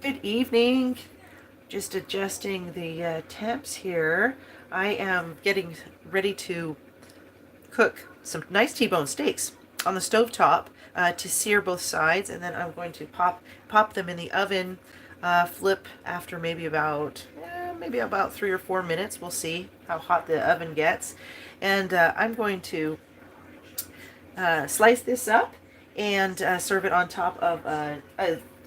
Good evening. Just adjusting the temps here. I am getting ready to cook some nice T-bone steaks on the stove top to sear both sides, and then I'm going to pop them in the oven. Flip after maybe about 3 or 4 minutes. We'll see how hot the oven gets, and I'm going to slice this up and serve it on top of a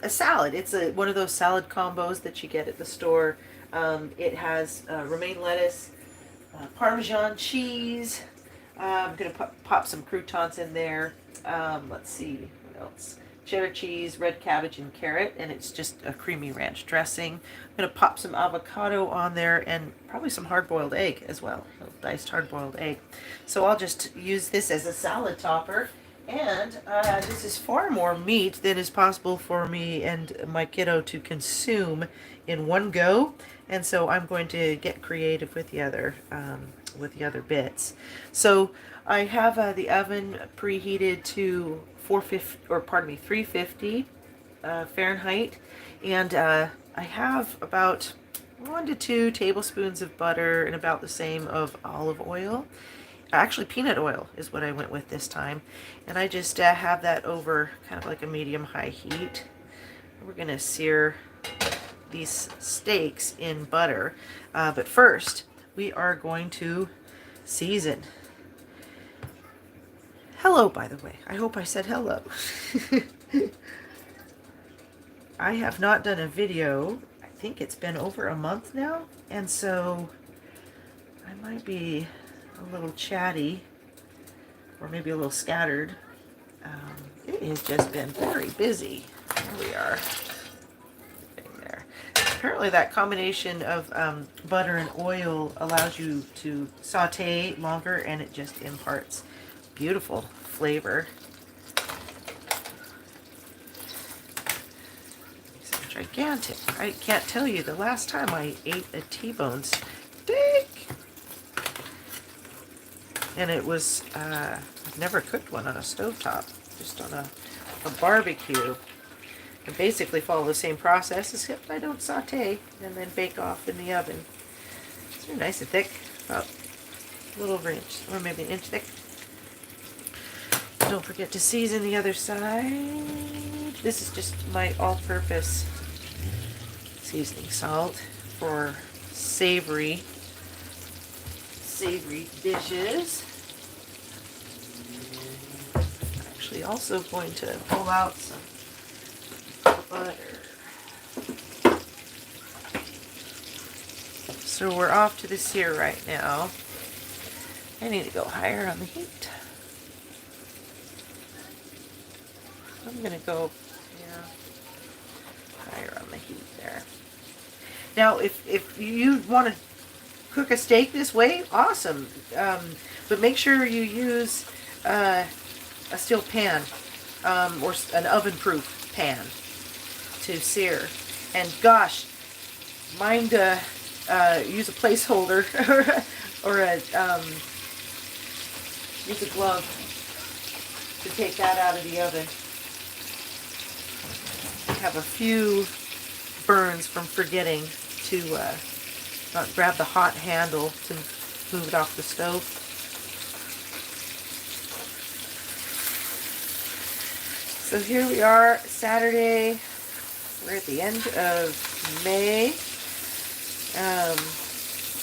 salad. It's one of those salad combos that you get at the store. It has romaine lettuce, Parmesan cheese. I'm going to pop some croutons in there. Let's see, what else? Cheddar cheese, red cabbage, and carrot, and it's just a creamy ranch dressing. I'm going to pop some avocado on there and probably some hard-boiled egg as well, a diced hard-boiled egg. So I'll just use this as a salad topper, and this is far more meat than is possible for me and my kiddo to consume in one go, and so I'm going to get creative with the other bits. So I have the oven preheated to 350 Fahrenheit, and I have about 1 to 2 tablespoons of butter and about the same of olive oil. Actually, peanut oil is what I went with this time, and I just have that over kind of like a medium-high heat. We're going to sear these steaks in butter, but first we are going to season. Hello, by the way. I hope I said hello. I have not done a video. I think it's been over a month now, and so I might be a little chatty or maybe a little scattered. It has just been very busy. Here we are. There. Apparently that combination of butter and oil allows you to saute longer, and it just imparts beautiful flavor. These are gigantic. I can't tell you the last time I ate a T-bone steak. And it was, I've never cooked one on a stovetop, just on a barbecue. I basically follow the same process, except I don't saute and then bake off in the oven. It's very nice and thick, about a little over an inch, or maybe an inch thick. Don't forget to season the other side. This is just my all-purpose seasoning salt for savory dishes. I'm actually also going to pull out some butter. So we're off to the sear right now. I need to go higher on the heat. I'm going to go higher on the heat there. Now, if you want to cook a steak this way, awesome. But make sure you use a steel pan or an oven-proof pan to sear. And gosh, mind use a placeholder or use a glove to take that out of the oven. I have a few burns from forgetting to not grab the hot handle to move it off the stove. So here we are, Saturday. We're at the end of May.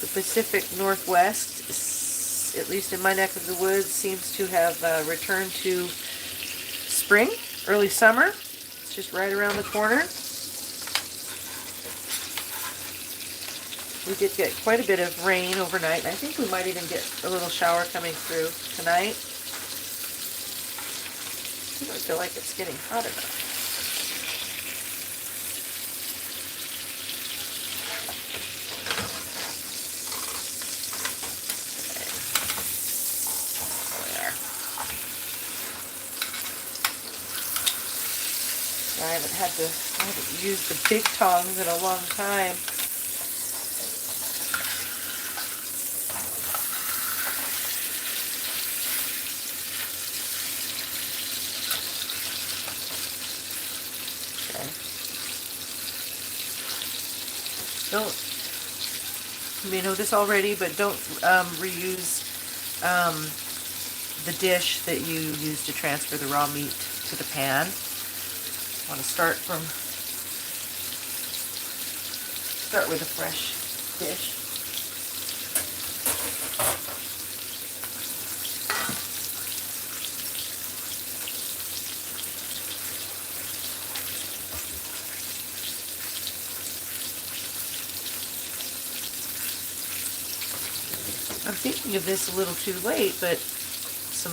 The Pacific Northwest, at least in my neck of the woods, seems to have returned to spring, early summer. It's just right around the corner. We did get quite a bit of rain overnight. I think we might even get a little shower coming through tonight. I don't feel like it's getting hot enough. I haven't used the big tongs in a long time. Okay. Don't, you may know this already, but don't reuse the dish that you use to transfer the raw meat to the pan. Want to start with a fresh dish. I'm thinking of this a little too late, but some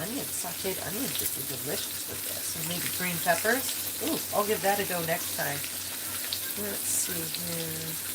onions, sauteed onions would be delicious with this. And maybe green peppers. Ooh, I'll give that a go next time. Let's see here.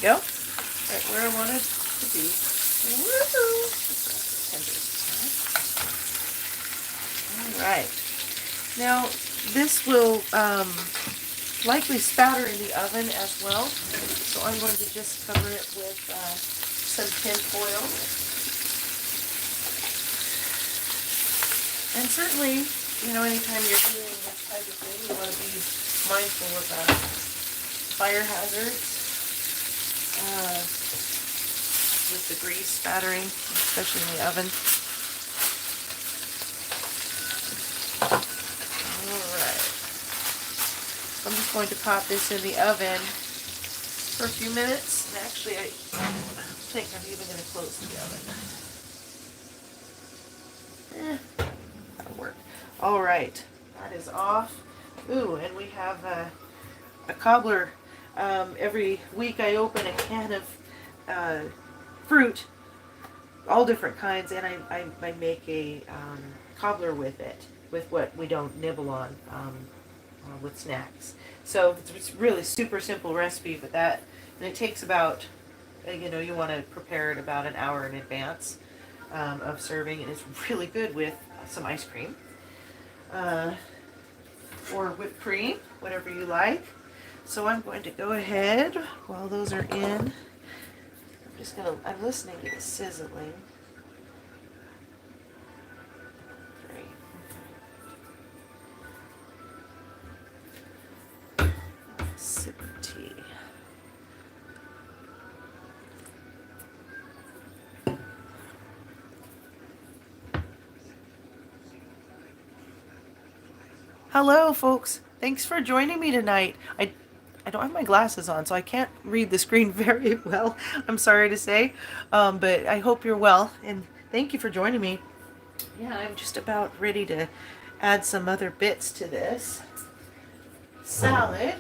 Go right where I wanted to be. All right. Now this will likely spatter in the oven as well, so I'm going to just cover it with some tin foil. And certainly, you know, anytime you're doing this type of thing, you want to be mindful of fire hazards. With the grease spattering, especially in the oven. Alright. So I'm just going to pop this in the oven for a few minutes. And actually, I think I'm even going to close the oven. That'll work. Alright. That is off. Ooh, and we have a cobbler. Every week I open a can of fruit, all different kinds, and I make a cobbler with it, with what we don't nibble on with snacks. So it's really super simple recipe, but and it takes about, you want to prepare it about an hour in advance of serving, and it's really good with some ice cream or whipped cream, whatever you like. So I'm going to go ahead while those are in. I'm listening to the sizzling. Great. Sip of tea. Hello, folks. Thanks for joining me tonight. I don't have my glasses on, so I can't read the screen very well. I'm sorry to say, but I hope you're well, and thank you for joining me. Yeah, I'm just about ready to add some other bits to this salad.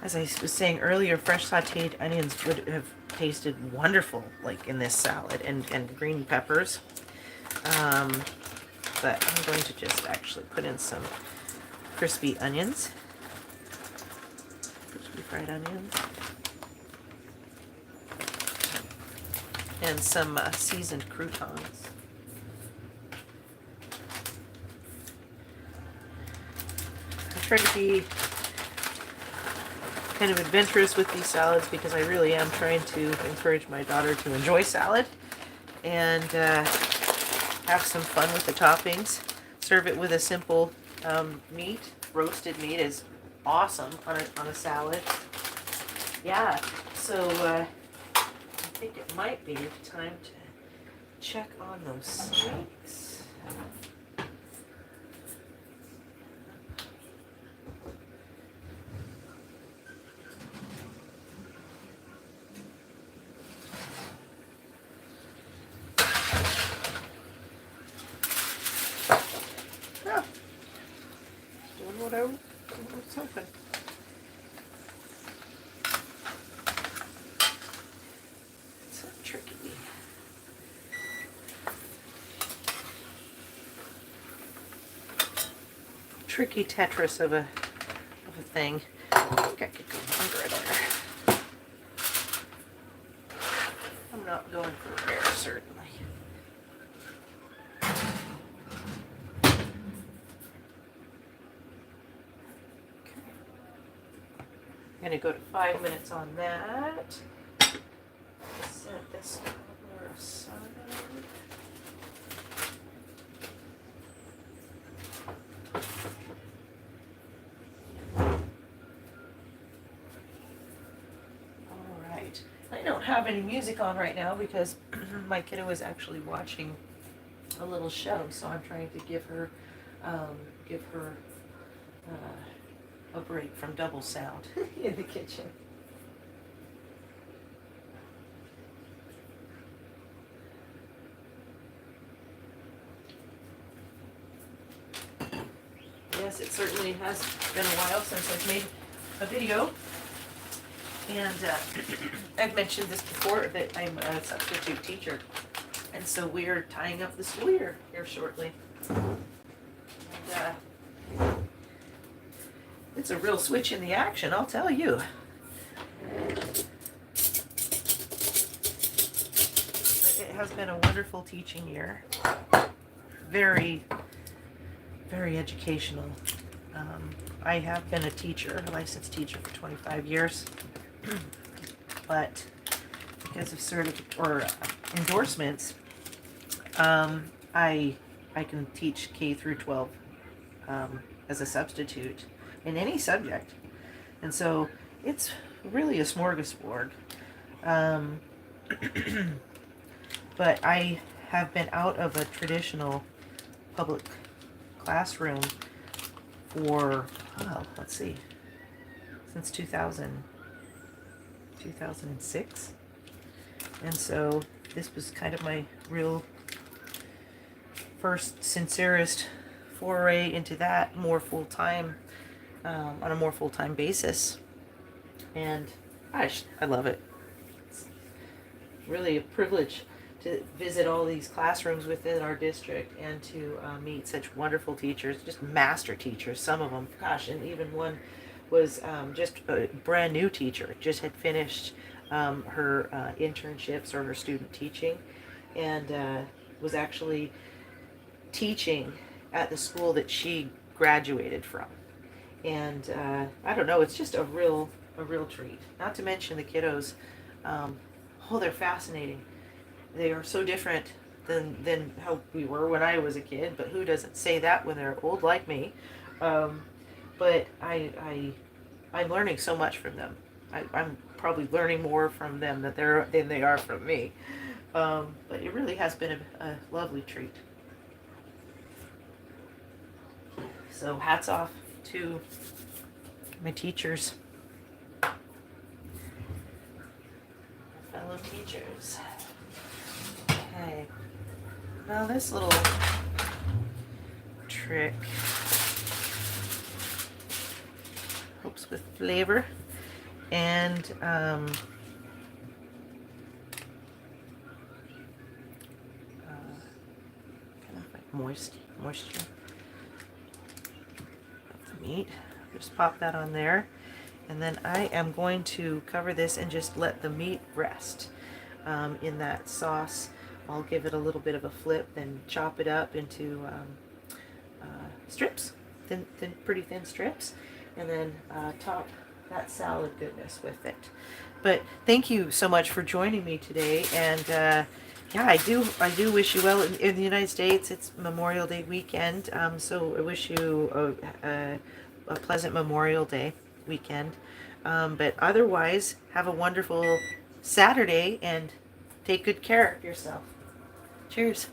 As I was saying earlier, fresh sauteed onions would have tasted wonderful, like in this salad, and green peppers. But I'm going to just actually put in some crispy onions, crispy fried onions, and some seasoned croutons. I try to be kind of adventurous with these salads because I really am trying to encourage my daughter to enjoy salad and have some fun with the toppings. Serve it with a simple meat. Roasted meat is awesome on a salad. Yeah, so I think it might be time to check on those steaks. What I was hoping. It's so tricky. tricky Tetris of a thing. I think I could go longer there. I'm not going for rare, certainly. I'm going to go to 5 minutes on that. Set this cobbler aside. Alright. I don't have any music on right now because my kiddo is actually watching a little show, so I'm trying to give her a break from double sound in the kitchen. Yes, it certainly has been a while since I've made a video, and I've mentioned this before that I'm a substitute teacher, and so we're tying up the school year here shortly. And, it's a real switch in the action, I'll tell you. But it has been a wonderful teaching year. Very, very educational. I have been a teacher, a licensed teacher for 25 years, but because of endorsements, I can teach K through 12 as a substitute in any subject, and so it's really a smorgasbord. But I have been out of a traditional public classroom for, let's see, since 2006. And so this was kind of my real first, sincerest foray into that more full-time, on a more full-time basis. And gosh, I love it. It's really a privilege to visit all these classrooms within our district and to meet such wonderful teachers, just master teachers, some of them, gosh, and even one was just a brand new teacher, just had finished her internships or her student teaching, and was actually teaching at the school that she graduated from. And I don't know, it's just a real treat. Not to mention the kiddos, they're fascinating. They are so different than how we were when I was a kid, but who doesn't say that when they're old like me? But I'm learning so much from them. I'm probably learning more from them than they are from me. But it really has been a lovely treat. So hats off to my teachers, fellow teachers. Okay, now this little trick helps with flavor and kind of like moisture of the meat. Just pop that on there, and then I am going to cover this and just let the meat rest in that sauce. I'll give it a little bit of a flip, then chop it up into strips, pretty thin strips, and then top that salad goodness with it. But thank you so much for joining me today, and yeah, I do wish you well. In the United States, it's Memorial Day weekend, so I wish you a pleasant Memorial Day weekend. But otherwise, have a wonderful Saturday and take good care of yourself. Cheers.